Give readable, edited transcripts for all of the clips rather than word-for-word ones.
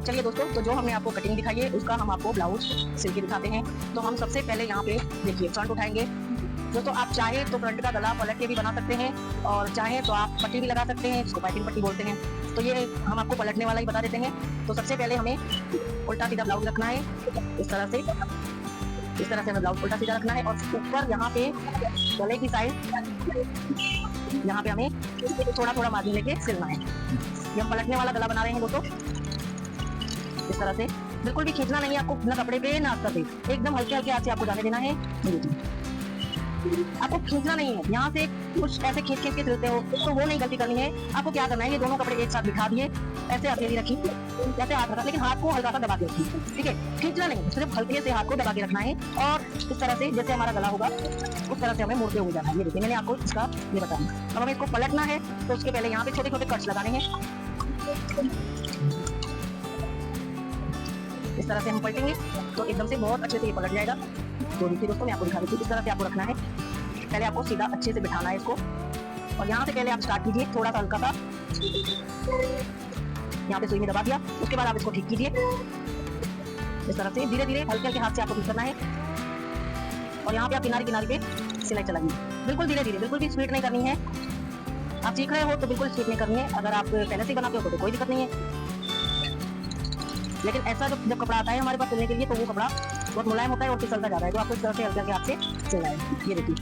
चलिए दोस्तों, तो जो हमने आपको कटिंग दिखाई है उसका हम आपको ब्लाउज सिल के दिखाते हैं। तो हम सबसे पहले यहाँ पे देखिए फ्रंट उठाएंगे। दोस्तों आप चाहे तो फ्रंट का गला पलट के भी बना सकते हैं और चाहे तो आप पट्टी भी लगा सकते हैं, जिसको पाइपिंग पट्टी बोलते हैं। तो ये हम आपको पलटने वाला ही बता देते हैं। तो सबसे पहले हमें उल्टा सीधा ब्लाउज रखना है, इस तरह से हमें ब्लाउज उल्टा सीधा रखना है। और ऊपर यहाँ पे गले की साइड यहाँ पे हमें थोड़ा थोड़ा मार्जिन लेके सिलना है। ये हम पलटने वाला गला बना रहे हैं दोस्तों। इस तरह से बिल्कुल भी खींचना नहीं है आपको, ना कपड़े पे ना अस्तर पे, एकदम हल्के हल्के हाथ से आपको जाने देना है। आपको खींचना नहीं है, यहाँ से कुछ ऐसे खींच के सिलते हो तो वो नहीं गलती करनी है। आपको क्या करना है, ये दोनों कपड़े एक साथ बिठा दिए, ऐसे हथेली रखी, ऐसे हाथ रखा, लेकिन हाथ को हल्का सा दबा के रखिए, ठीक है। खींचना नहीं, सिर्फ हल्के से हाथ को दबा के रखना है। और इस तरह से जैसे हमारा गला होगा उस तरह से हमें मुड़ते हुए जाना है। ये देखिए मैंने आपको इसका ये बताया। अब हमें इसको पलटना है, तो उसके पहले यहाँ पे छोटे छोटे कट्स लगाने हैं। इस तरह से हम पलटेंगे तो एकदम से बहुत अच्छे से ये पलट जाएगा। तो देखिए दोस्तों, मैं आपको दिखा देती हूँ। इस तरह से आपको रखना है, पहले आपको सीधा अच्छे से बिठाना है इसको। और यहाँ से पहले आप स्टार्ट कीजिए थोड़ा सा हल्का सा, यहाँ पे सुई में दबा दिया। उसके बाद आप इसको ठीक कीजिए इस तरह से, धीरे धीरे हल्के हल्के हाथ से आपको ठीक करना है। और यहाँ पे आप किनारे किनारे पे सिलाई चलाइए, बिल्कुल धीरे धीरे, बिल्कुल भी स्पीड नहीं करनी है। आप सीख रहे हो तो बिल्कुल स्पीड नहीं करनी है। अगर आप पहले से बनाते हो तो कोई दिक्कत नहीं है, लेकिन ऐसा जब कपड़ा आता है हमारे पास सिलने के लिए तो वो कपड़ा बहुत मुलायम होता है और फिसलता जा रहा है। तो आपको इस तरह से हल्के हल्के हाथ से सिलना है। ये देखिए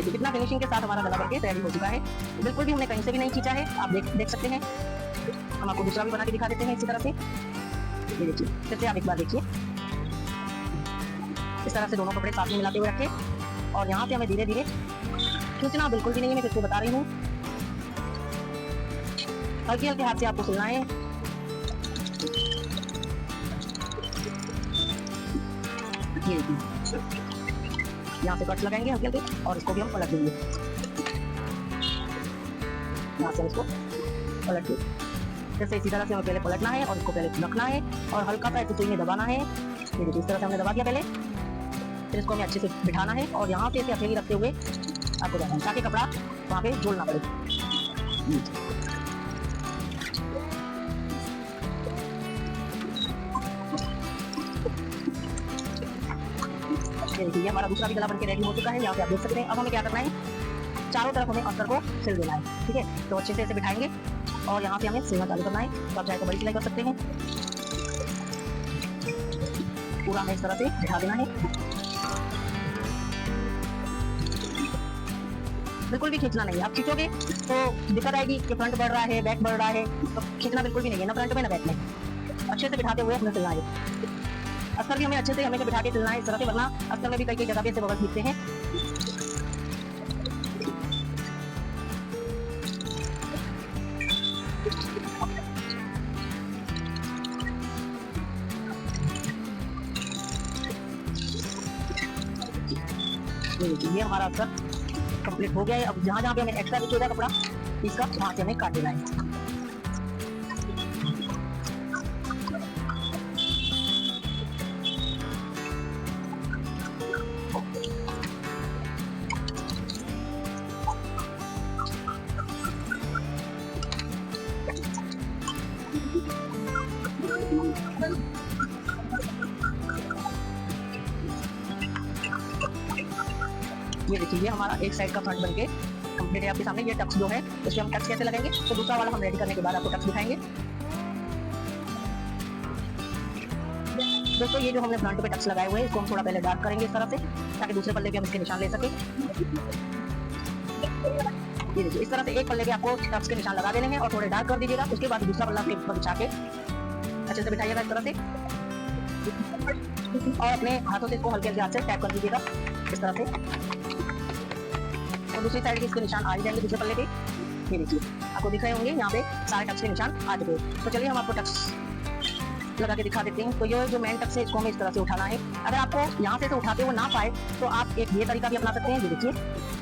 कितना फिनिशिंग के साथ हमारा गला बनके तैयारी हो चुका है। बिल्कुल भी हमने कहीं से भी नहीं खींचा है, आप देख सकते हैं। हम आपको दूसरा भी बना के दिखा देते हैं इसी तरह से। ये देखिए, फिर से आप एक बार देखिए, इस तरह से दोनों कपड़े साथ में मिलाते हुए रखें। और यहाँ से हमें धीरे धीरे खींचना बिल्कुल भी नहीं है, मैं फिर से बता रही हूँ। हल्के हल्के हाथ से आपको सिलना है। ये देखिए, यहाँ से कट लगाएंगे हल्के हल्के और इसको भी हम पलट देंगे। यहाँ से इसको पलट देंगे, जैसे इसी तरह से हमें पहले पलटना है और इसको पहले रखना है और हल्का सा इसे सुई में दबाना है। ये देखिए, इस तरह से हमने दबा दिया पहले, फिर इसको हमें अच्छे से बिठाना है और यहाँ से इसे हथेली रखते हुए आपको जाना है, ताकि कपड़ा वहाँ पे झूलना पड़े। देखिए, हमारा दूसरा भी गला बनके रेडी हो चुका है, यहाँ पे आप देख सकते हैं। अब हमें क्या करना है, चारों तरफ हमें अस्तर को सिल देना है, ठीक है। तो अच्छे से इसे बिठाएंगे और यहाँ से हमें सिलना चालू करना है। तो आप चाहे तो बड़ी सिलाई कर सकते हैं, पूरा हमें इस तरह से बिठा देना है। बिल्कुल भी खींचना नहीं है, आप खींचोगे तो दिक्कत आएगी कि फ्रंट बढ़ रहा है, बैक बढ़ रहा है। तो खींचना बिल्कुल भी नहीं है, ना फ्रंट में ना बैक में। अच्छे से बिठाते हुए हमें सिलना है। अस्तर भी हमें अच्छे से हमें बिठा के सिलना है इस तरह से, वरना अस्तर में भी कई जगह पे ऐसे बबल खींचते हैं। ये हमारा अस्तर कंप्लीट हो गया है। अब जहाँ जहाँ पे हमें एक्स्ट्रा दिखेगा कपड़ा इसका, वहाँ से हमें काट देना है। ये देखिए, ये हमारा एक साइड का फ्रंट बनके कंप्लीट है आपके सामने। ये टक्स जो है उसके हम टक्स कैसे लगाएंगे, तो दूसरा वाला हम रेडी करने के बाद आपको टक्स दिखाएंगे। दोस्तों ये जो हमने फ्रंट पे टक्स लगाए हुए हैं इसको हम थोड़ा पहले डार्क करेंगे इस तरह से, ताकि दूसरे पल्ले पे हम इसके निशान ले सके। ये देखिए, इस तरह से एक पल्ले पे आपको टक्स के निशान लगा देने हैं और थोड़े डार्क कर दीजिएगा। उसके बाद दूसरा पल्ला के ऊपर बिछा के अच्छे से बिठाइएगा इस तरह से, और अपने हाथों से इसको हल्के हल्के हाथ से टैप कर दीजिएगा इस तरह से। और दूसरी साइड के इसके निशान आ जाएंगे दूसरे पल्ले पे। ये देखिए, आपको दिख रहे होंगे यहाँ पे सारे टक्स के निशान आ चुके हैं। तो चलिए हम आपको टक्स लगा के दिखा देते हैं। तो ये जो मेन टक्स है इसको हमें इस तरह से उठाना है। अगर आपको यहाँ से तो उठाते हुए ना पाए तो आप एक ये तरीका भी अपना सकते हैं। ये देखिए,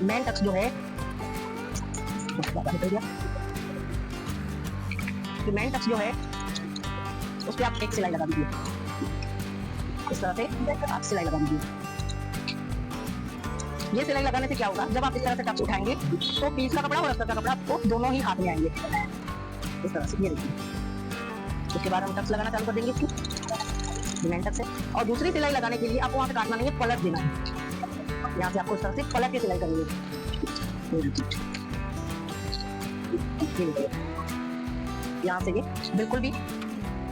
मेन टक्स जो है मेन टक्स जो है उस पर आप एक सिलाई लगा दीजिए इस तरह से, आप सिलाई लगा दीजिए। ये सिलाई लगाने से क्या होगा, जब आप इस तरह से टक्स उठाएंगे तो पीस का कपड़ा और अस्तर का कपड़ा आपको दोनों ही हाथ में आएंगे इस तरह से। ये देखिए, उसके बाद हम टक्स लगाना चालू कर देंगे इसकी मेन टक्स से। और दूसरी सिलाई लगाने के लिए आपको वहाँ से काटना नहीं है, पलट देना है। यहाँ से आपको इस तरह से पलट के सिलाई करनी है। यहाँ से ये बिल्कुल भी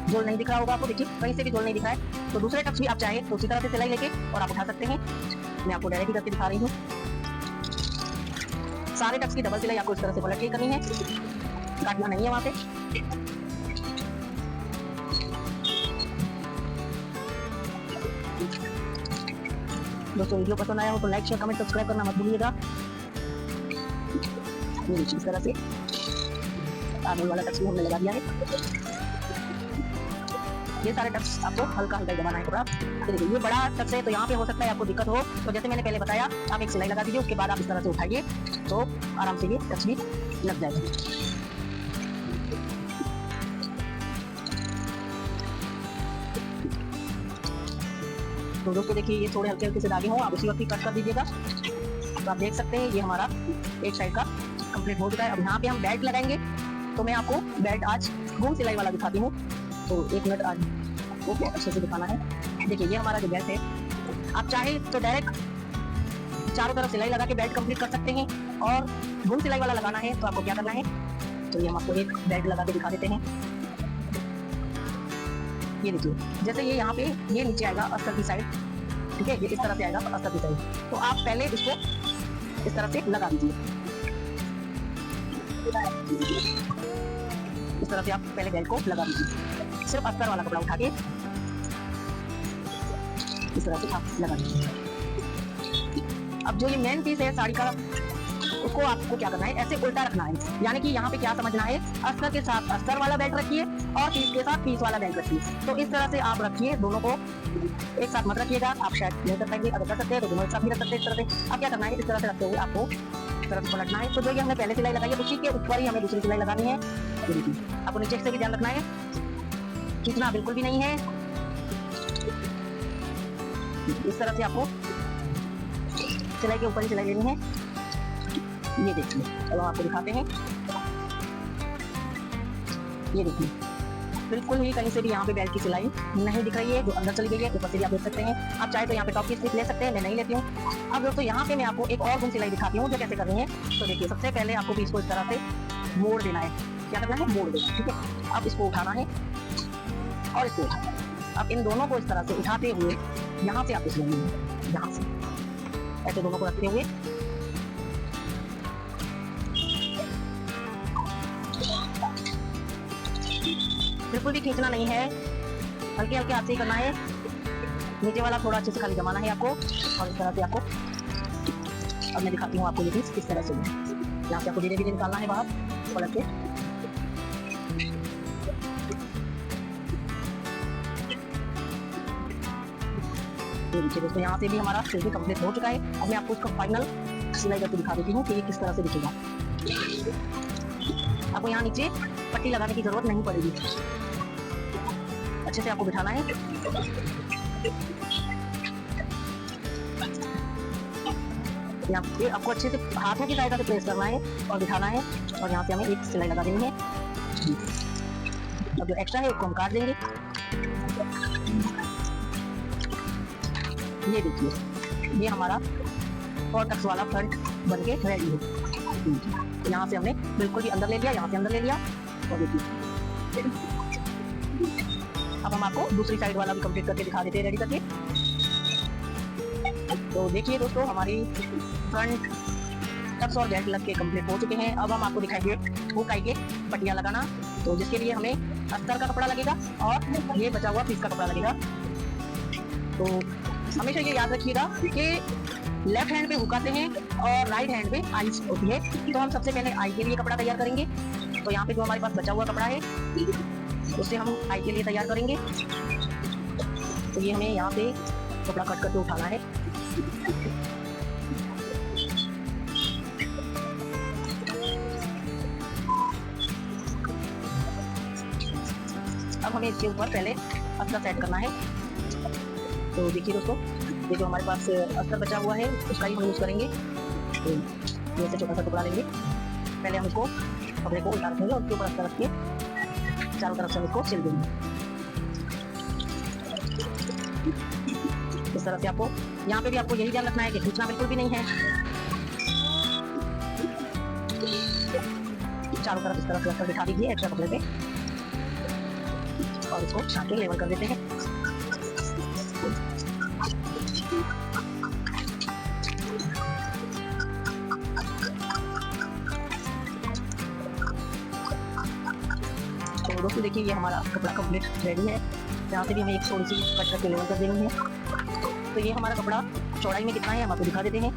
जोड़ नहीं दिख रहा होगा आपको, देखिए कहीं से भी जोड़ नहीं दिखा है। तो दूसरे टक्स भी आप चाहे तो उसी तरह से सिलाई लेके और आप उठा सकते हैं। मैं आपको डायरेक्ट करके दिखा रही हूँ। सारे टक्स की डबल सिलाई आपको इस तरह से पलट के करनी है, काटना नहीं है वहां पे। दोस्तों वीडियो पसंद आया हो तो लाइक शेयर कमेंट सब्सक्राइब करना मत भूलिएगा। इस तरह से आगे वाला टक्स भी हमने लगा दिया है। ये सारे टक्स आपको हल्का हल्का दबाना है थोड़ा। देखिए ये बड़ा टक्स है तो यहाँ पे हो सकता है आपको दिक्कत हो, तो जैसे मैंने पहले बताया आप एक सिलाई लगा दीजिए, उसके बाद आप इस तरह से उठाइए तो आराम से ये टक्स भी लग जाएगा। तो दोस्तों देखिए ये थोड़े हल्के हल्के से दागे हों, आप उसी वक्त ही कट कर दीजिएगा। तो आप देख सकते हैं ये हमारा एक साइड का कंप्लीट हो चुका है। अब यहाँ पे हम बेल्ट लगाएंगे, तो मैं आपको बेल्ट आज घूम सिलाई वाला दिखाती हूँ। तो 1 मिनट आज ओके अच्छे से दिखाना है। देखिए ये हमारा जो बेल्ट है, आप चाहे तो डायरेक्ट चारों तरफ सिलाई लगा के बेल्ट कंप्लीट कर सकते हैं, और घूम सिलाई वाला लगाना है तो आपको क्या करना है, तो ये हम आपको एक बेल्ट लगा के दिखा देते हैं। ये देखिए जैसे ये यहाँ पे ये नीचे आएगा अस्तर की साइड, ठीक है, ये इस तरह से आएगा अस्तर की साइड। तो आप पहले इसको इस तरह से लगा दीजिए, इस तरह से आप पहले बेल्ट को लगा दीजिए। सिर्फ अस्तर वाला कपड़ा उठा के इस तरह से आप लगा दीजिए। अब जो ये मेन पीस है साड़ी का, उसको आपको क्या करना है, ऐसे उल्टा रखना है। यानी कि यहाँ पे क्या समझना है, अस्तर के साथ अस्तर वाला बेल्ट रखिए और पीस के साथ पीस वाला बेल्ट रखिए। तो इस तरह से आप रखिए, दोनों को एक साथ मत रखिएगा। आप शायद नहीं कर पाएंगे, अगर कर सकते हैं तो दोनों एक साथ भी रख सकते हैं। इस तरह से आप क्या करना है, इस तरह से रखते हुए आपको इस तरह से पलटना है। तो जो ये हमने पहले सिलाई लगाई है उसी के ऊपर ही हमें दूसरी सिलाई लगानी है। आपको नीचे से भी ध्यान रखना है, खींचना बिल्कुल भी नहीं है। इस तरह से आपको सिलाई के ऊपर ही सिलाई लेनी है। ये देखिए अब हम आपको दिखाते हैं। ये देखिए बिल्कुल ही कहीं से भी यहाँ पे बेल्ट की सिलाई नहीं दिख रही है, जो अंदर चली गई है। ऊपर से भी आप देख सकते हैं। आप चाहे तो यहाँ पे टॉप की स्लिप ले सकते हैं, मैं नहीं लेती हूँ। अब दोस्तों यहाँ पे मैं आपको एक और घूम सिलाई दिखाती हूँ जो कैसे करनी है। तो देखिए सबसे पहले आपको भी इसको इस तरह से मोड़ देना है। क्या करना है, मोड़ देना, ठीक है। अब इसको उठाना है और इसको उठाना है। अब इन दोनों को इस तरह से उठाते हुए यहाँ से आप सिलाई लेंगे, यहाँ से ऐसे दोनों को रखते हुए बिल्कुल भी खींचना नहीं है, हल्के हल्के हाथ से ही करना है। नीचे वाला थोड़ा अच्छे से खाली जमाना है आपको, और इस तरह से आपको अब मैं दिखाती हूँ आपको ये पीस किस तरह से। यहाँ से आपको धीरे धीरे निकालना है बाहर पलट के। देखिए दोस्तों यहाँ से भी हमारा सिलाई कंप्लीट हो चुका है। अब मैं आपको इसका फाइनल सिलाई करके दिखा देती हूँ कि ये किस तरह से दिखेगा। आपको यहाँ नीचे पट्टी लगाने की जरूरत नहीं पड़ेगी, अच्छे से आपको बिठाना है। यहाँ पे आपको अच्छे से हाथों की सहायता से प्रेस करना है और बिठाना है, और यहाँ से हमें एक सिलाई लगा देनी है। अब जो एक्स्ट्रा है उसको हम काट देंगे। ये देखिए ये हमारा और टक्स वाला फ्रंट बनके रेडी है। यहाँ से हमने बिल्कुल भी अंदर ले लिया, यहाँ से अंदर ले लिया, और देखिए अब हम आपको दूसरी साइड वाला भी कंप्लीट करके दिखा देते हैं रेडी करके। तो देखिए दोस्तों हमारी फ्रंट टक्स और बेल्ट लग के कंप्लीट हो चुके हैं। अब हम आपको दिखाएंगे हुक आएंगे पट्टियाँ लगाना, तो जिसके लिए हमें अस्तर का कपड़ा लगेगा और ये बचा हुआ पीस का कपड़ा लगेगा। तो हमेशा ये याद रखिएगा कि लेफ्ट हैंड पे हुक आते हैं और राइट हैंड पे आई होती है। तो हम सबसे पहले आई के लिए कपड़ा तैयार करेंगे। तो यहाँ पे जो हमारे पास बचा हुआ कपड़ा है उससे हम आई के लिए तैयार करेंगे। तो ये हमें यहाँ पे कपड़ा कट करके उठाना है। अब हमें इसके ऊपर पहले अस्तर सेट करना है। तो देखिए दोस्तों ये जो हमारे पास अस्तर बचा हुआ है उसका ही हम यूज करेंगे। तो ये से छोटा सा टुकड़ा लेंगे, पहले हम इसको कपड़े को उल्टा रखेंगे और उसके ऊपर अस्तर रख के चारों तरफ से हम इसको सिल देंगे। इस तरह से आपको यहाँ पे भी आपको यही ध्यान रखना है कि खींचना बिल्कुल भी नहीं है। चारों तरफ इस तरह से बिठा दीजिए एक्स्ट्रा कपड़े पे और इसको छाके लेवल कर देते हैं। तो दोस्तों देखिए ये हमारा कपड़ा कंप्लीट रेडी है। यहाँ से भी हमें एक थोड़ी सी कट करके लेवल कर देनी है। तो ये हमारा कपड़ा चौड़ाई में कितना है हम आपको दिखा देते हैं।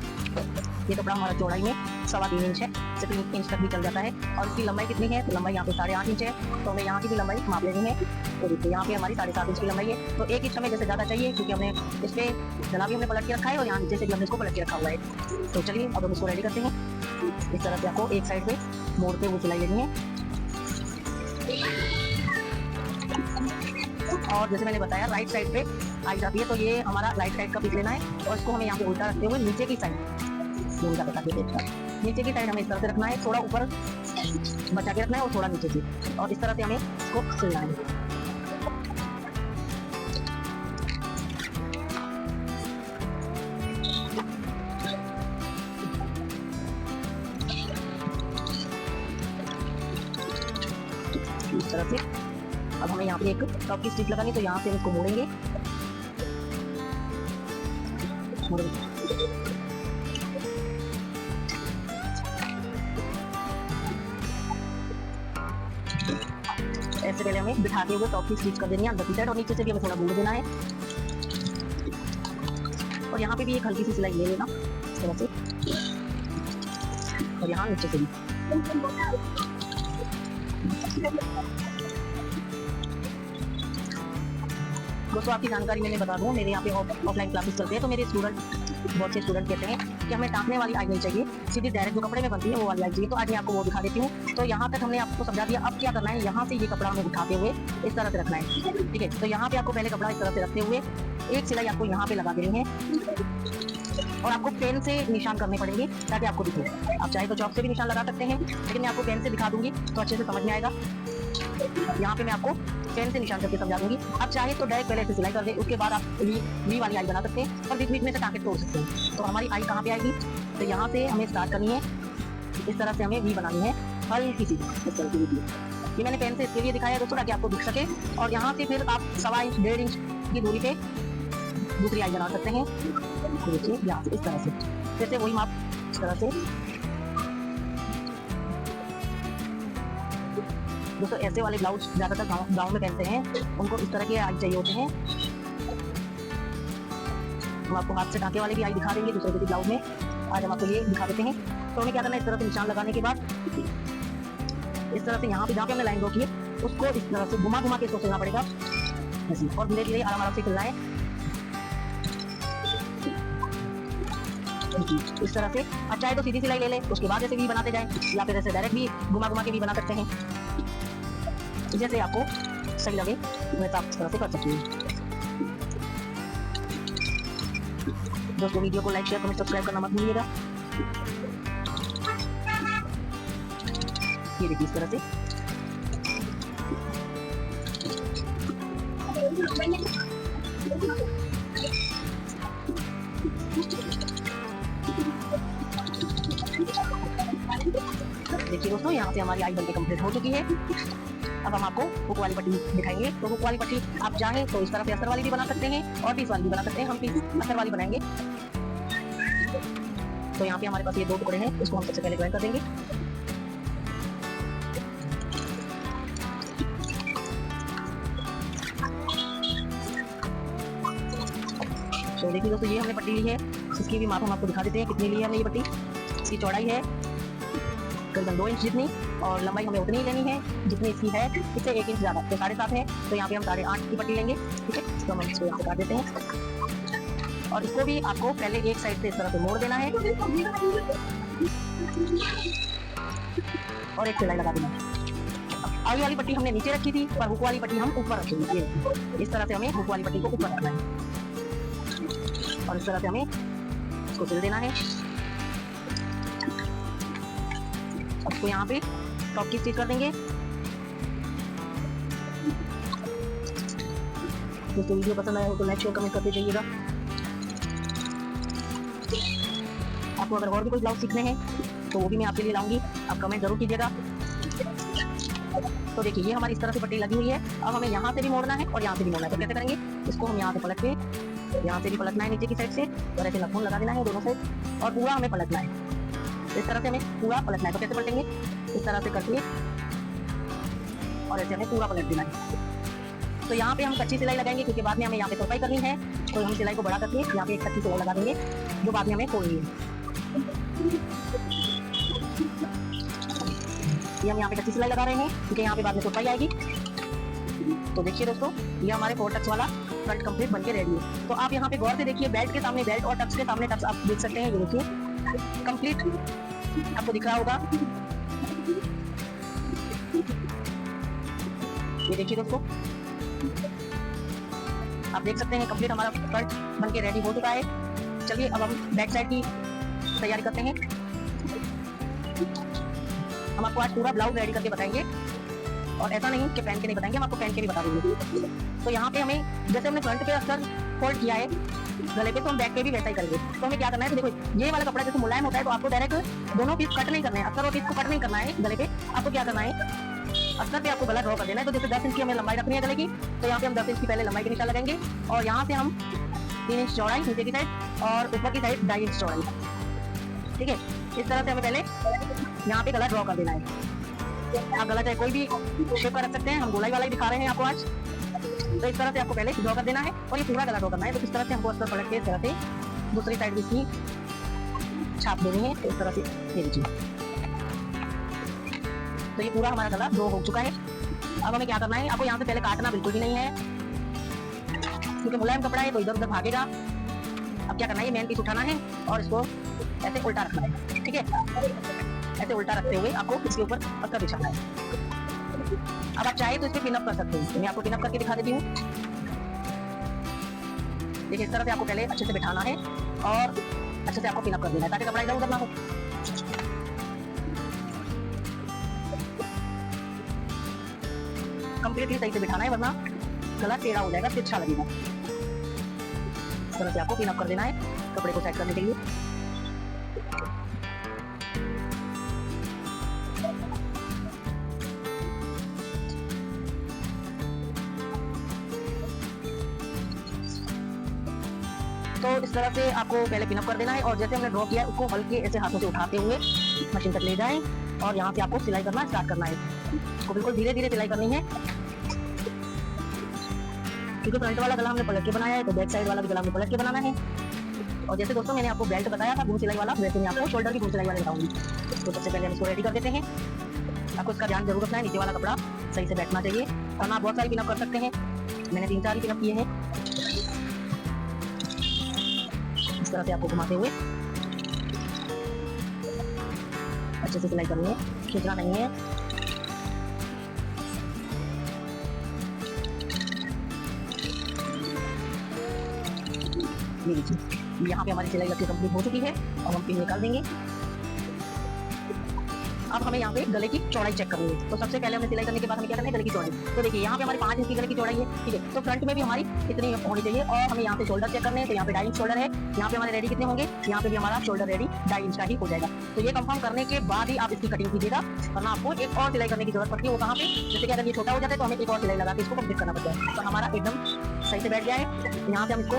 ये कपड़ा हमारा चौड़ाई में 3.25 इंच है, 3 इंच तक भी चल जाता है। और इसकी लंबाई कितनी है, तो लंबाई यहाँ पे 8.5 इंच है। तो हमें यहाँ की भी लंबाई माप लेनी है। तो देखिए यहाँ पे हमारी 7.5 इंच की लंबाई है। तो 1 इंच हमें जैसे ज़्यादा चाहिए क्योंकि हमने इस पे गला भी हमने पलट के रखा है और यहाँ नीचे से भी हमने इसको पलट के रखा हुआ है। तो चलिए अब हम इसको रेडी करते हैं। इस तरह से आपको एक साइड पे मोड़ के वो सिलाई लेनी है। और जैसे मैंने बताया राइट साइड पे आई जाती है, तो ये हमारा राइट साइड का पीस लेना है और इसको हमें यहाँ पे उल्टा रखते हुए नीचे की साइड बता देते हैं। नीचे की साइड हमें इस तरह से रखना है, थोड़ा ऊपर बचा के रखना है और थोड़ा नीचे से, और इस तरह से हमें इसको सिलना है। इस तरह से अब हमें यहाँ पे एक टॉप की स्टिच लगानी, तो यहाँ से हम इसको मोड़ेंगे। ऐसे पहले हमें बिठाते हुए टॉप की स्टिच कर देनी है अंदर की साइड, और नीचे से भी हमें थोड़ा मोड़ देना है। और यहाँ पे भी एक हल्की सी सिलाई ले लेना इस तरह से, और यहाँ नीचे से भी। दोस्तों आपकी जानकारी मैंने बता दूं, मेरे यहाँ पे ऑफलाइन क्लासेस चलते हैं, तो मेरे स्टूडेंट बहुत से स्टूडेंट कहते हैं कि हमें टाँपने वाली आई नहीं चाहिए, सीधी डायरेक्ट जो कपड़े में बनती है वो वाली आई चाहिए। तो आज मैं आपको वो दिखा देती हूँ। तो यहाँ तक हमने आपको समझा दिया। अब क्या करना है, यहाँ से ये कपड़ा हमें उठाते हुए इस तरह से रखना है, ठीक है। तो यहाँ पे आपको पहले कपड़ा इस तरह से रखते हुए एक सिलाई आपको यहाँ पे लगा देनी है, और आपको पेन से निशान करने पड़ेंगे ताकि आपको दिखे। आप चाहे तो चौक से भी निशान लगा सकते हैं, लेकिन मैं आपको पेन से दिखा दूंगी तो अच्छे से समझ में आएगा। यहाँ पे मैं आपको पेन से निशान करके समझा दूंगी। आप चाहे तो डायरेक्ट पहले से सिलाई कर दे, उसके बाद आप वी वाली आई बना सकते हैं और बीच बीच में से टाँके तोड़ सकते हैं। तो हमारी आई कहाँ पे आएगी, तो यहाँ से हमें स्टार्ट करनी है। इस तरह से हमें वी बनानी है हल्की सी, इस तरह की। ये मैंने पेन से इसके लिए दिखाया दोस्तों ताकि आपको दिख सके। और यहाँ से फिर आप 1.25 इंच 1.5 इंच की दूरी पे दूसरी आई बना सकते हैं। देखिए यहाँ से इस तरह से, फिर से वही माप इस तरह से। दोस्तों ऐसे वाले ब्लाउज ज्यादातर गाँव में पहनते हैं, उनको इस तरह के आई चाहिए होते हैं। हम आपको हाथ से टाँके वाले भी आई दिखा देंगे दूसरे के ब्लाउज में। आज हम आपको ये दिखा देते हैं। तो हमें क्या करना है, इस तरह से निशान लगाने के बाद इस तरह से यहाँ पे जहाँ पे हमने लाइन रोकी है उसको इस तरह से घुमा घुमा के इसको सिलना पड़ेगा, और धीरे धीरे आराम आराम से सिलना है इस तरह से। आप चाहे तो सीधी सिलाई ले लें, उसके बाद ऐसे भी बनाते जाएं, या फिर ऐसे डायरेक्ट भी घुमा घुमा के भी बना सकते हैं। जैसे आपको सही लगे वैसा आप इस तरह से कर सकते हैं। दोस्तों वीडियो को लाइक शेयर कमेंट सब्सक्राइब करना मत भूलिएगा। ये देखिए इस तरह से। देखिए दोस्तों यहाँ से हमारी आई बनके कंप्लीट हो चुकी है। अब हम आपको हुक वाली पट्टी दिखाएंगे। तो हुक वाली पट्टी आप चाहें तो इस तरह से अस्तर वाली भी बना सकते हैं और पीस वाली भी बना सकते हैं। हम पीस अस्तर वाली बनाएंगे। तो यहाँ पे हमारे पास ये 2 टुकड़े हैं, इसको हम सबसे पहले ज्वाइन कर देंगे। तो देखिए दोस्तों ये हमने पट्टी ली है, इसकी भी माप हम आपको दिखा देते हैं कितनी ली है हमने ये पट्टी। इसकी चौड़ाई है करीबन 2 इंच जितनी, और लंबाई हमें उतनी ही लेनी है जितनी इसकी है, इससे 1 इंच ज़्यादा, तो 7.5 है। तो यहाँ पे हम 8.5 की पट्टी लेंगे, ठीक है। तो हम इसको यहाँ पे काट देते हैं, और इसको भी आपको पहले एक साइड से इस तरह से मोड़ देना है और एक सिलाई लगा देना है। आगे वाली पट्टी हमने नीचे रखी थी, पर हुक वाली पट्टी हम ऊपर रखेंगे। इस तरह से हमें हुक वाली पट्टी को ऊपर रखना है, और इस तरह से हमें इसको सिल देना है। अब इसको यहाँ पे टॉप की स्टिच कर देंगे। दोस्तों वीडियो पसंद आया हो तो लाइक शेयर कमेंट करते जाइएगा। आपको अगर और भी कोई ब्लाउज सीखने हैं तो वो भी मैं आपके लिए लाऊंगी, आप कमेंट जरूर कीजिएगा। तो देखिए ये हमारी इस तरह से पट्टी लगी हुई है। अब हमें यहाँ से भी मोड़ना है और यहाँ से भी मोड़ना है। तो कैसे करेंगे, इसको हम यहाँ से पलट के, यहाँ से भी पलटना है नीचे की साइड से, और ऐसे लखून लगा देना है दोनों साइड, और पूरा हमें पलटना है। इस तरह से हमें पूरा पलटना है। तो कैसे पलटेंगे, इस तरह से करके और ऐसे हमें पूरा पलट देना है। तो यहाँ पे हम कच्ची सिलाई लगाएंगे क्योंकि बाद में हमें यहाँ पे तुरपाई करनी है, तो हम सिलाई को बढ़ा करके यहाँ पे एक कच्ची सिलाई लगा देंगे जो बाद में हमें खोलनी है। ये हम यहाँ पे कच्ची सिलाई लगा रहे हैं क्योंकि यहाँ पे बाद में तुरपाई आएगी। तो देखिए दोस्तों, ये हमारे 4 टक्स वाला फ्रंट कंप्लीट बनके रेडी है। तो आप यहाँ पे गौर से देखिए, बेल्ट के सामने बेल्ट और टक्स के सामने टक्स आप देख सकते हैं। ये देखिए कंप्लीट आपको दिख रहा होगा। ये देखिए दोस्तों, आप देख सकते हैं कंप्लीट हमारा फ्रंट बनके रेडी हो चुका है। चलिए अब हम बैक साइड की तैयारी करते हैं। हम आपको आज पूरा ब्लाउज रेडी करके बताएंगे, और ऐसा नहीं कि पहन के नहीं बताएंगे, हम आपको पहन के भी बता देंगे। तो यहाँ पे हमें जैसे हमने फ्रंट पे अस्तर फोल्ड किया है गले पे, तो हम बैक पे भी वैसा ही करेंगे। तो हमें क्या करना है, तो देखो ये वाला कपड़ा जैसे मुलायम होता है तो आपको डायरेक्ट दोनों पीस कट नहीं करना है, अस्तर और पीस को कट नहीं करना है गले पे। आपको क्या करना है, अस्तर पे आपको गला ड्रॉ कर देना है। तो जैसे 10 इंच की हमें लंबाई रखनी है गले की, तो यहाँ पे हम 10 इंच की पहले लंबाई के निशान लगाएंगे, और यहाँ से हम 3 इंच चौड़ाई नीचे की साइड और ऊपर की साइड 2.5 इंच चौड़ाई। ठीक है, इस तरह से हमें पहले यहाँ पे गला ड्रॉ कर देना है। आप गला चाहे कोई भी शेप का रख सकते हैं, हम गोलाई वाला ही दिखा रहे हैं आपको आज। तो इस तरह से आपको पहले ड्रॉ कर देना है और ये पूरा गला ड्रॉ करना है। तो इस तरह से हमको अस्तर पलट के इस तरह से दूसरी साइड भी इसकी छाप देनी है। तो इस तरह से ये लीजिए, तो ये पूरा हमारा गला ड्रॉ हो चुका है। अब हमें क्या करना है, आपको यहाँ से पहले काटना बिल्कुल भी नहीं है क्योंकि मुलायम कपड़ा है तो इधर उधर भागेगा। अब क्या करना है, ये मेन पीस उठाना है और इसको ऐसे उल्टा रखना है। ठीक है, ऐसे उल्टा रखते हुए आपको इसके ऊपर अस्तर बिछाना है। अब आप चाहे तो इसको पिन अप कर सकते हैं, मैं आपको पिन अप करके दिखा देती हूँ। देखिए इस तरह से आपको पहले अच्छे से बिठाना है और अच्छे से आपको पिन अप कर देना है ताकि कपड़ा इधर उधर ना हो। कंप्लीटली सही से बिठाना है वरना गला टेढ़ा हो जाएगा, तिरछा लगेगा। इस तरह से आपको पिन अप कर देना है कपड़े को सेट करने के लिए। तो इस तरह से आपको पहले पिन अप कर देना है और जैसे हमने ड्रॉ किया है उसको हल्के ऐसे हाथों से उठाते हुए मशीन तक ले जाएं और यहाँ से आपको सिलाई करना स्टार्ट करना है। इसको बिल्कुल धीरे धीरे सिलाई करनी है क्योंकि फ्रंट वाला गला हमने पलट के बनाया है, तो बैक साइड वाला भी गला हमने पलट के बनाना है। और जैसे दोस्तों मैंने आपको बेल्ट बताया था घूम सिलाई वाला, वैसे मैं आपको शोल्डर की घूम सिलाई वाला बताऊंगी। तो सबसे पहले हम इसको रेडी कर देते हैं। आपको इसका ध्यान जरूर रखना है, नीचे वाला कपड़ा सही से बैठना चाहिए। और आप बहुत सारी पिन अप कर सकते हैं, मैंने 3-4 ही पिन अप किए हैं। इस तरह से आपको घुमाते हुए अच्छे से सिलाई करनी है, खींचना नहीं है। ये देखिए, यहाँ पे हमारी सिलाई लगती कंप्लीट हो चुकी है। अब हम पिन निकाल देंगे। अब हमें यहाँ पे गले की चौड़ाई चेक करनी है। तो सबसे पहले हमें सिलाई करने के बाद हमें क्या करना है, गले की चौड़ाई। तो देखिए यहाँ पे हमारी 5 इंच की गले की चौड़ाई है। ठीक है, तो फ्रंट में भी हमारी इतनी होनी चाहिए। और हमें यहाँ पे शोल्डर चेक करने हैं, तो यहाँ पे 2.5 इंच शोल्डर है। यहाँ पे हमारे रेडी कितने होंगे, यहाँ पे भी हमारा शोल्डर रेडी 2.5 इंच का ही हो जाएगा। तो ये कंफर्म करने के बाद ही आप इसकी कटिंग कीजिएगा, वरना आपको एक और सिलाई करने की जरूरत पड़ती है। वो कहाँ पे, जैसे कि अगर ये छोटा हो जाता है तो हमें एक और सिलाई लगा के इसको कंप्लीट करना पड़ता है। तो हमारा एकदम सही से बैठ गया है। यहाँ से हम इसको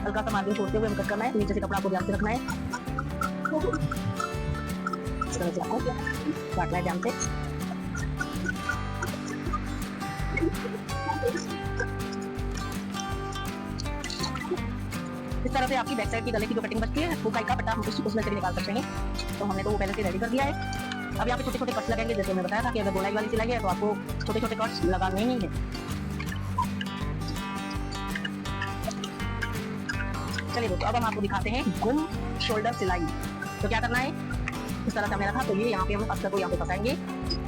हल्का सा मार्जिन छोड़ते हुए हम कट करना है। नीचे से कपड़ा आपको ध्यान से रखना है, इस तरह से आपको काटना है ध्यान से। इस तरह से आपकी बैक साइड की गले की जो कटिंग बचती है वो का पट्टा हम उसमें से भी निकाल सकते हैं। तो हमने तो वो पहले से रेडी कर दिया है। अब यहाँ पे छोटे छोटे कट्स लगेंगे, जैसे मैं बताया था कि अगर गोलाई वाली सिलाई है तो आपको छोटे छोटे कट्स लगाने ही है। चलिए दोस्तों, अब हम आपको दिखाते हैं गुम शोल्डर सिलाई। तो क्या करना है, इस तरह से हमें रखा, तो ये यहाँ पे हम अस्तर को यहाँ पे फंसाएंगे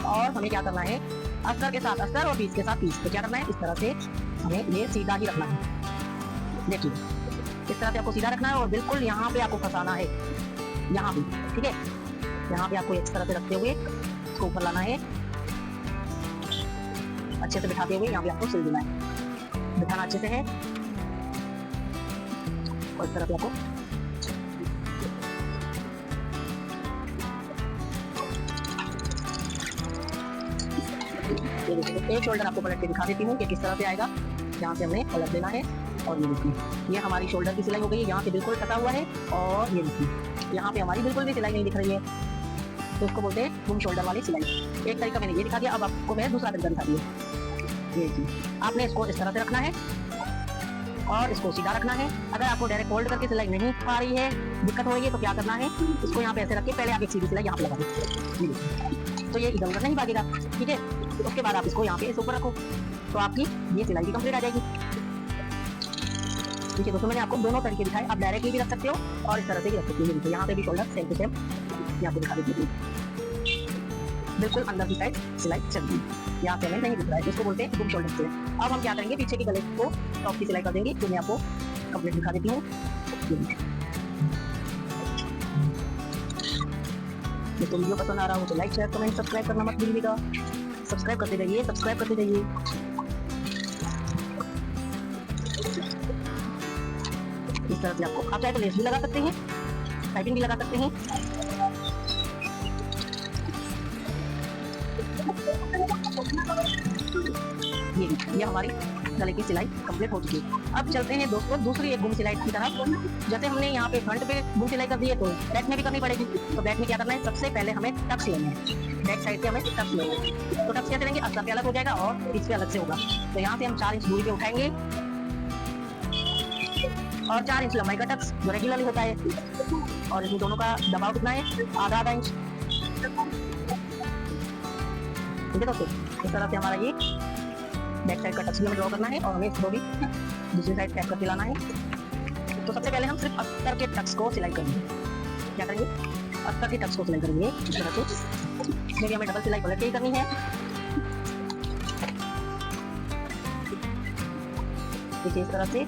और हमें क्या करना है, अस्तर के साथ अस्तर और पीस के साथ पीस। तो क्या करना है, इस तरह से हमें ये सीधा ही रखना है। देखिए इस तरह से आपको सीधा रखना है और बिल्कुल यहाँ पे आपको फंसाना है, यहाँ पे। ठीक है, यहाँ पे आपको इस तरह से रखते हुए इसको ऊपर लाना है, अच्छे से बिठाते हुए यहाँ पे आपको सिल देना है। बिठाना अच्छे से है और इस तरह से आपको ये देखिए एक शोल्डर आपको पलट के दिखा देती हूँ कि किस तरह से आएगा। यहाँ से हमने पलट देना है और ये देखिए ये हमारी शोल्डर की सिलाई हो गई है। यहाँ पे बिल्कुल कटा हुआ है और ये देखिए यहाँ पे हमारी बिल्कुल भी सिलाई नहीं दिख रही है, तो इसको बोलते हैं गुम शोल्डर वाली सिलाई। एक तरीका मैंने ये दिखा दिया, अब आपको मैं दूसरा तरीका दिखा दिया। ये जी आपने इसको इस तरह से रखना है और इसको सीधा रखना है। अगर आपको डायरेक्ट फोल्ड करके सिलाई नहीं आ रही है, दिक्कत हो रही है, तो क्या करना है, इसको यहाँ पे ऐसे रख के पहले आप एक सीधी सिलाई यहाँ पे लगा दो, तो ये इधर उधर नहीं भागेगा। ठीक है, उसके बाद आप इसको यहाँ पे इस ऊपर रखो तो आपकी ये सिलाई भी कंप्लीट आ जाएगी। ठीक है दोस्तों, मैंने आपको दोनों तरीके दिखाए, आप डायरेक्टली भी रख सकते हो और इस तरह से भी रख सकते हो। यहाँ पे भी शोल्डर सेम टू सेम यहाँ पे दिखा देती हूँ, बिल्कुल अंदर की साइड सिलाई चल रही है, यहाँ पे हमें नहीं दिख रहा है, इसको बोलते हैं गुम शोल्डर सिलाई। अब हम क्या करेंगे, पीछे के गले को टॉप की सिलाई कर देंगे, तो मैं आपको कंप्लीट दिखा देती हूँ। तो वीडियो पसंद आ रहा हो तो लाइक शेयर कमेंट सब्सक्राइब करना मत भूलिएगा। सब्सक्राइब करते जाइए, सब्सक्राइब करते जाइए। इस तरह से आपको आप चाहे तो लेस भी लगा सकते हैं, पाइपिंग भी लगा सकते हैं। ये हमारी गले की सिलाई कंप्लीट हो चुकी है। अब चलते हैं दोस्तों दूसरी एक गुम सिलाई की तरफ। जैसे हमने यहाँ पे फ्रंट पे गुम सिलाई कर दी है, तो बैक में भी करनी पड़ेगी। तो बैक में क्या करना है, सबसे पहले हमें टक्स लेना है, बैक साइड से हमें टक्स लेना है। तो टक्स कैसे लेंगे, अस्तर पे अलग हो जाएगा और इस पे अलग से होगा। तो यहाँ से हम 4 इंच दूरी पे उठाएंगे और 4 इंच लंबाई का टक्स जो रेगुलरली होता है, और इसमें दोनों का दबाव कितना है, आधा इंच। ठीक है दोस्तों, इस तरह से हमारा ये बैक साइड का टक्स भी हमें ड्रॉ करना है और हमें इसको भी दूसरी साइड टैप करके लाना है। तो सबसे पहले हम सिर्फ अस्तर के टक्स को सिलाई करेंगे। क्या करेंगे, अस्तर के टक्स को सिलाई करेंगे इस तरह से। इसमें भी हमें डबल सिलाई पलट के ही करनी है। देखिए इस तरह से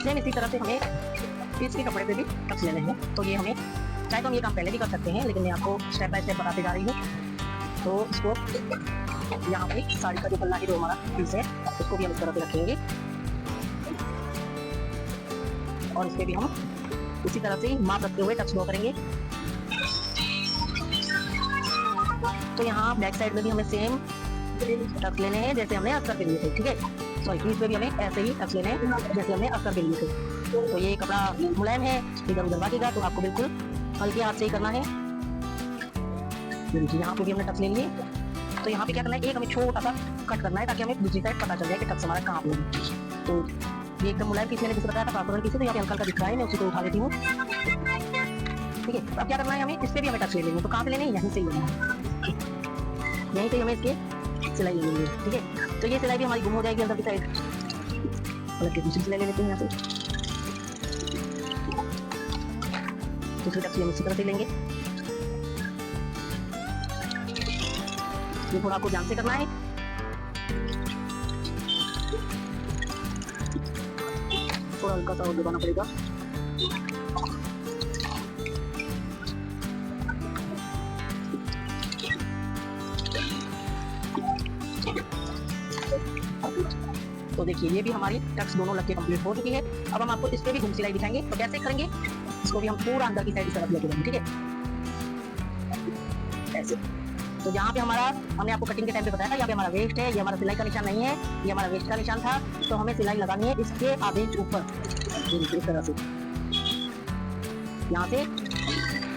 सेम इसी तरह से हमें तीसरे कपड़े पे भी टक्स लेने हैं। तो ये हमें चाहे तो हम ये काम पहले भी कर सकते हैं, लेकिन मैं आपको स्टेप बाय स्टेप बताते जा रही हूँ। तो इसको यहाँ पे साड़ी का जो पल्ला है, जो हमारा पीस है, उसको भी हम इस तरह से रखेंगे और इसके भी हम उसी तरह से माप रखते हुए टक्स ड्रॉ करेंगे। तो यहाँ बैक साइड में भी हमें सेम टक्स लेने हैं जैसे हमने अस्तर के लिए थे। ठीक है, सॉरी पीस पे भी हमें ऐसे ही टक्स लेने हैं जैसे हमने अस्तर के लिए थे। तो ये कपड़ा मुलायम है, इधर उधर भागेगा, तो आपको बिल्कुल हल्के हाथ से ही करना है। यहाँ पे भी हमने टक्स ले लिए। तो यहाँ पे क्या करना है, एक हमें छोटा सा कट करना है ताकि हमें दूसरी साइड पता चल जाए कि टक्स हमारा कहाँ पे है। तो ये एकदम मुलायम पीस मैंने जिस बताया था ट्रांसपेरेंट पीस, तो यहाँ पे हल्का दिख रहा है, मैं उसी को उठा देती हूँ। ठीक है, अब क्या करना है, हमें इस पे भी हमें टक्स ले लेंगे। तो कहाँ से लेने, यहीं से ही लेना है, यहीं से हमें इसके सिलाई ले लेंगे। ठीक है, तो ये सिलाई भी हमारी गुम हो जाएगी अंदर की साइड। पलट के दूसरी सिलाई ले लेते हैं, यहाँ से दूसरी टक्स हम इसी तरह से लेंगे। ये थोड़ा आपको ध्यान से करना है। थोड़ा हल्का सा और दबाना पड़ेगा। तो देखिए ये भी हमारी टक्स दोनों लग के कंप्लीट हो चुकी है। अब हम आपको इस पे भी गुम सिलाई दिखाएंगे। तो कैसे करेंगे, इसको भी हम पूरा अंदर की साइड की तरफ लेके जाएंगे। ठीक है, ऐसे। तो यहाँ पे हमारा, हमने आपको कटिंग के टाइम पे बताया था, यहाँ पे हमारा वेस्ट है, ये हमारा सिलाई का निशान नहीं है, ये हमारा वेस्ट का निशान था। तो हमें सिलाई लगानी है इसके आधे इंच ऊपर, इस तरह से यहाँ से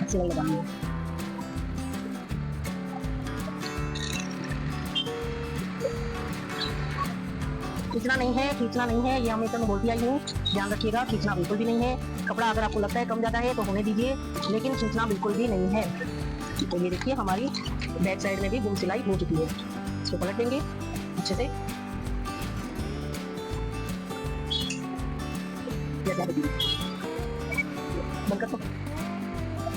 सिलाई लगानी है। खींचना नहीं है, खींचना नहीं है, ये हमेशा मैं बोलती आई हूँ, ध्यान रखिएगा। खींचना बिल्कुल भी नहीं है। कपड़ा अगर आपको लगता है कम ज़्यादा है तो होने दीजिए, लेकिन खींचना बिल्कुल भी नहीं है। तो ये देखिए हमारी बैक साइड में भी गुम सिलाई हो चुकी है। इसको पलट देंगे अच्छे से, बंद कर दो।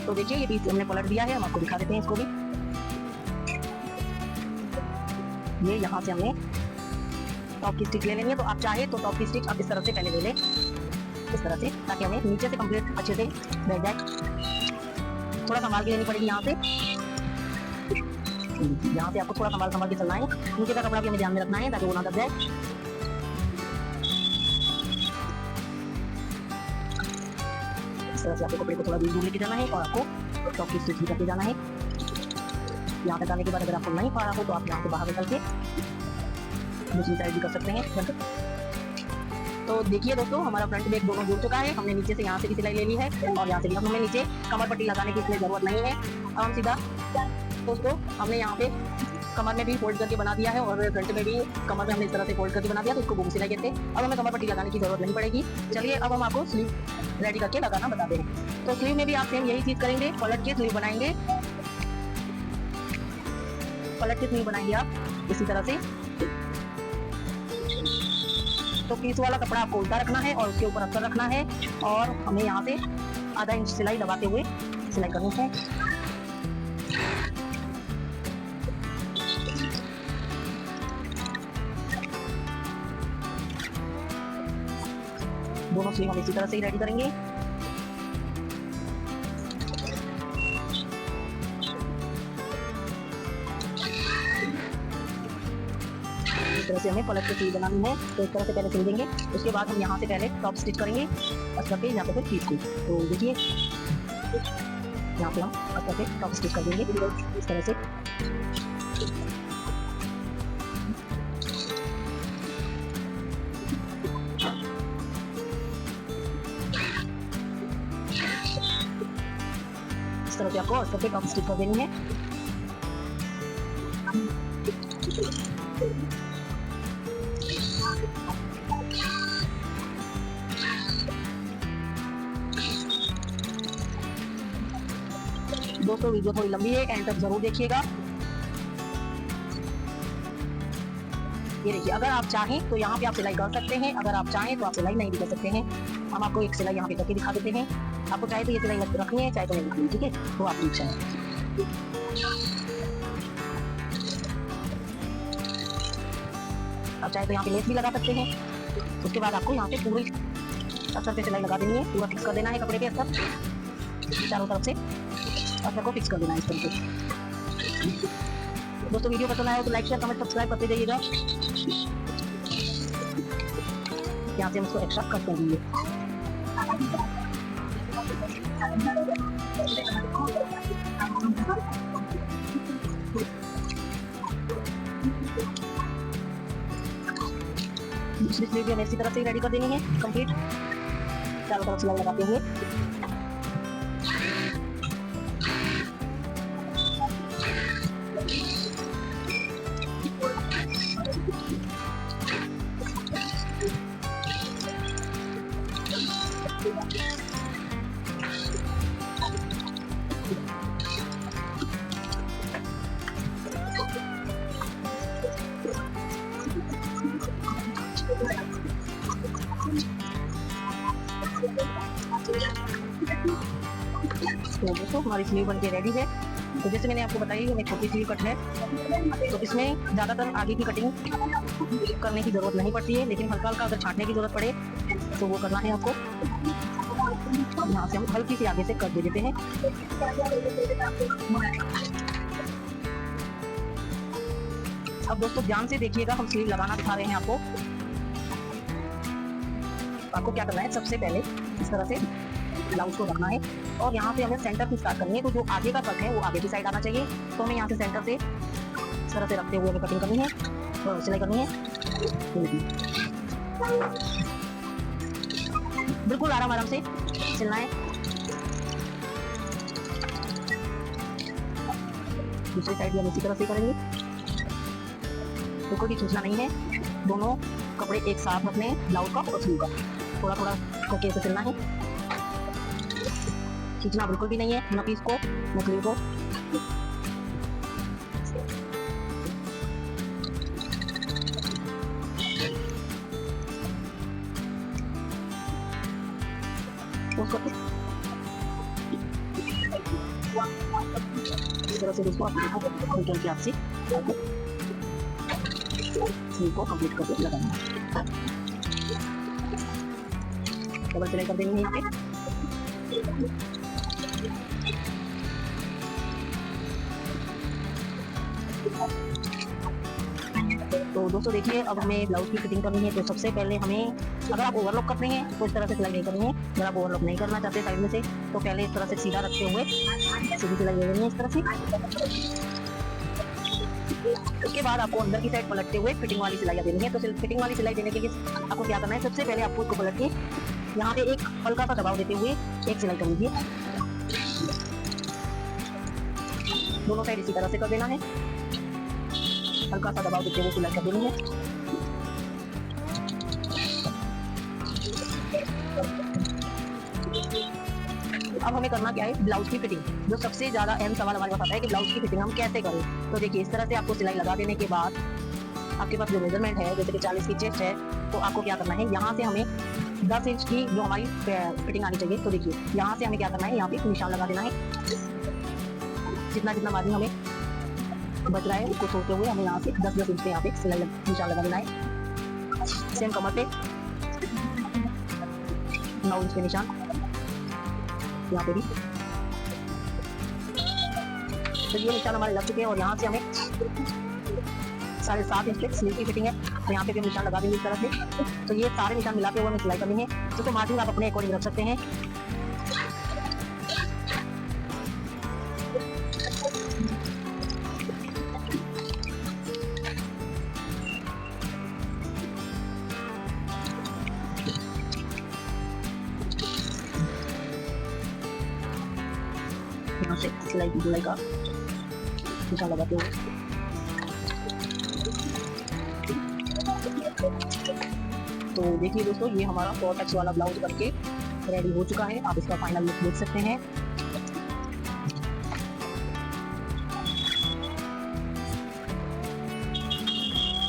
तो देखिए ये पीस हमने पलट दिया है, हम आपको दिखा देते हैं इसको भी। ये यहाँ से हमने टॉप की स्टिच ले लेनी है। तो आप चाहे तो टॉप की स्टिच आप इस तरह से पहले ले लें, इस तरह से, ताकि हमें नीचे से कंप्लीट अच्छे से बैठ जाए। थोड़ा संभाल के लेनी पड़ेगी यहाँ से। यहाँ से आपको थोड़ा संभाल के चलना है, नीचे का कपड़ा भी हमें ध्यान में रखना है ताकि वो ना दब जाए। इस तरह से आपको कपड़े को थोड़ा दूर लेके जाना है और आपको टॉप की स्टिच भी करके जाना है। यहाँ तक आने के बाद अगर आपको नहीं पा रहा हो तो आप यहाँ से बाहर निकल के दूसरी साइड भी कर सकते हैं। तो देखिए दोस्तों, हमारा फ्रंट बैक दोनों जुड़ चुका है। हमने नीचे से यहाँ से भी सिलाई ले ली है और यहाँ से भी हमें नीचे कमर पट्टी लगाने की इसमें जरूरत नहीं है। अब हम सीधा दोस्तों हमने यहाँ पे कमर में भी फोल्ड करके बना दिया है और फ्रंट में भी कमर में हमने इस तरह से फोल्ड करके बना दिया, तो इसको बुम सिलाई कहते हैं। अब हमें कमर पट्टी लगाने की जरूरत नहीं पड़ेगी। चलिए अब हम आपको स्लीव रेडी करके लगाना बताते हैं। तो स्लीव में भी आप सेम यही चीज करेंगे, पलट के स्लीव बनाएंगे। पलट के स्लीव बनाएंगे आप इसी तरह से। तो पीस वाला कपड़ा आपको उल्टा रखना है और उसके ऊपर अस्तर रखना है और हमें यहाँ से आधा इंच सिलाई लगाते हुए सिलाई करनी है। दोनों स्लीव हम इसी तरह से ही रेडी करेंगे। इस तरह से हमें पलट के स्लीव बनानी है, तो इस तरह से पहले सिल देंगे। उसके बाद हम यहाँ से पहले टॉप स्टिच करेंगे अस्तर पे, यहाँ पे फिर पीस की। तो देखिए यहाँ पे हम अस्तर पे टॉप स्टिच कर देंगे इस तरह से। इस तरह से आपको अस्तर पे टॉप स्टिच कर देनी है। दोस्तों वीडियो थोड़ी लंबी है, एंड तक जरूर देखिएगा। ये देखिए, अगर आप चाहें तो यहाँ पे आप सिलाई कर सकते हैं, अगर आप चाहें तो आप सिलाई नहीं भी कर सकते हैं। हम आपको एक सिलाई यहाँ पे करके दिखा देते हैं। आपको चाहे तो ये सिलाई रखनी है, चाहे तो नहीं रखनी है, ठीक है, तो आपकी इच्छा है। आप चाहे तो यहाँ पे लेस भी लगा सकते हैं। उसके बाद आपको यहाँ पे पूरी अस्तर पे सिलाई लगा देनी है, पूरा फिक्स कर देना है कपड़े पे अस्तर चारों तरफ से। अस्तर को फिक्स कर देना है इस तरीके से। दोस्तों वीडियो पसंद आया तो लाइक शेयर कमेंट सब्सक्राइब करते जाइएगा। यहाँ से हम इसको एक्स्ट्रा कट कर देंगे। दूसरी स्लीव भी हमें इसी तरह से रेडी कर देनी है कंप्लीट, चारों तरफ सिलाई लगाते हुए। तो दोस्तों हमारी स्लीव बनके रेडी है। तो जैसे मैंने आपको बताई हमें छोटी स्लीव कट है, तो इसमें ज़्यादातर आगे की कटिंग करने की ज़रूरत नहीं पड़ती है, लेकिन हल्का हल्का अगर छांटने की ज़रूरत पड़े तो वो करना है आपको। यहाँ से हम हल्की सी आगे से कट दे देते हैं। अब दोस्तों ध्यान से देखिएगा, हम स्लीव लगाना दिखा रहे हैं आपको। आपको क्या करना है, सबसे पहले इस तरह से ब्लाउज को रखना है और यहाँ से हमें सेंटर से स्टार्ट करनी है। तो जो आगे का कट है वो आगे की साइड आना चाहिए, तो हमें यहाँ से सेंटर से इस तरह से रखते हुए हमें कटिंग करनी है और सिलाई करनी है। बिल्कुल आराम आराम से सिलना है। दूसरी साइड भी हम इसी तरह से करेंगे, बिल्कुल भी खींचना नहीं है। दोनों कपड़े एक साथ रखने हैं, ब्लाउज का और स्लीव का, थोड़ा थोड़ा करके ऐसे सिलना है। खींचना बिल्कुल भी नहीं है, न पीस को न स्लीव को। इस तरह से इसको आपसे स्लीव को कंप्लीट करके लगाना है। डबल सिलाई कर देनी है यहाँ पे। तो दोस्तों देखिए, अब हमें ब्लाउज की फिटिंग करनी है। तो सबसे पहले हमें, अगर आप ओवरलॉक करते हैं तो इस तरह से सिलाई नहीं करनी है। अगर आप ओवरलॉक नहीं करना चाहते साइड में से, तो पहले इस तरह से सीधा रखते हुए सीधी सिलाई ले लेनी है इस तरह से। उसके बाद आपको अंदर की साइड पलटते हुए फिटिंग वाली सिलाई देनी है। तो फिटिंग वाली सिलाई देने के लिए आपको क्या करना है, सबसे पहले आपको इसको पलट के यहाँ पे एक हल्का सा दबाव देते हुए एक सिलाई कर लीजिए। दोनों साइड इसी तरह से कर देना है, हल्का सा दबाव देते हुए सिलाई कर देनी है। अब हमें करना क्या है, ब्लाउज की फिटिंग। जो सबसे ज्यादा अहम सवाल हमारे पास आता है कि ब्लाउज की फिटिंग हम कैसे करें। तो देखिए, इस तरह से आपको सिलाई लगा देने के बाद आपके पास जो मेजरमेंट है, जैसे कि 40 की चेस्ट है, तो आपको क्या करना है, यहाँ से हमें 10 इंच की जो हमारी फिटिंग आनी चाहिए। तो देखिए, यहाँ से हमें क्या करना है, यहाँ पे निशान लगा देना है। जितना जितना मार्जिन हमें बच रहा है उसको छोड़ते हुए हमें यहाँ से 10-10 इंच पे यहाँ पे सिलाई निशान लगा देना है। सेम कमर पे 9 इंच के निशान यहाँ पे भी। तो ये निशान हमारे लग चुके हैं और यहाँ से हमें 7.5 इंच पे स्लीव की फिटिंग है, तो यहाँ पे भी निशान लगा देंगे इस तरह से। तो ये सारे निशान मिला के हमें सिलाई करनी है। तो मार्जिन आप अपने अकॉर्डिंग रख सकते हैं। यहाँ से सिलाई का निशान लगाते हुए तो देखिए दोस्तों, ये हमारा 4 टक्स वाला ब्लाउज करके रेडी हो चुका है। आप इसका फाइनल लुक देख सकते हैं।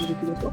देखिए दोस्तों,